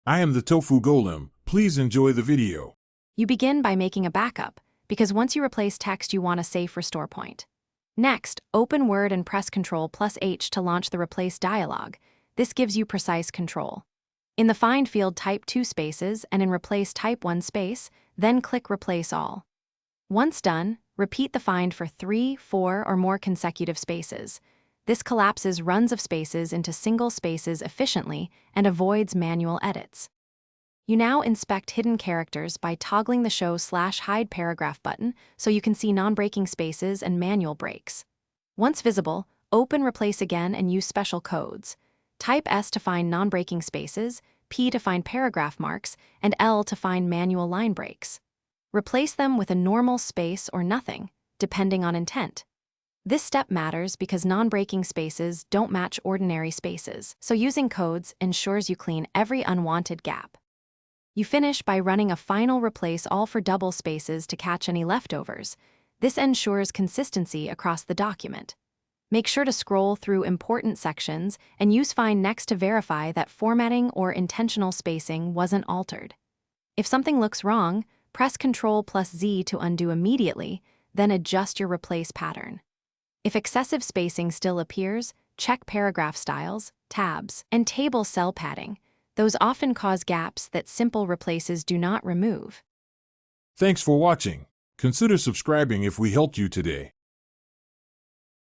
I am the Tofu Golem. Please enjoy the video. You begin by making a backup, because once you replace text, you want a safe restore point. Next, open Word and press Ctrl+H to launch the Replace dialog. This gives you precise control. In the Find field, type 2 spaces, and in Replace, type 1 space, then click Replace All. Once done, repeat the find for 3, 4, or more consecutive spaces. This collapses runs of spaces into single spaces efficiently and avoids manual edits. You now inspect hidden characters by toggling the Show/Hide Paragraph button so you can see non-breaking spaces and manual breaks. Once visible, open Replace again and use special codes. Type S to find non-breaking spaces, P to find paragraph marks, and L to find manual line breaks. Replace them with a normal space or nothing, depending on intent. This step matters because non-breaking spaces don't match ordinary spaces, so using codes ensures you clean every unwanted gap. You finish by running a final Replace All for double spaces to catch any leftovers. This ensures consistency across the document. Make sure to scroll through important sections and use Find Next to verify that formatting or intentional spacing wasn't altered. If something looks wrong, press Ctrl+Z to undo immediately, then adjust your replace pattern. If excessive spacing still appears, check paragraph styles, tabs, and table cell padding. Those often cause gaps that simple replaces do not remove. Thanks for watching. Consider subscribing if we helped you today.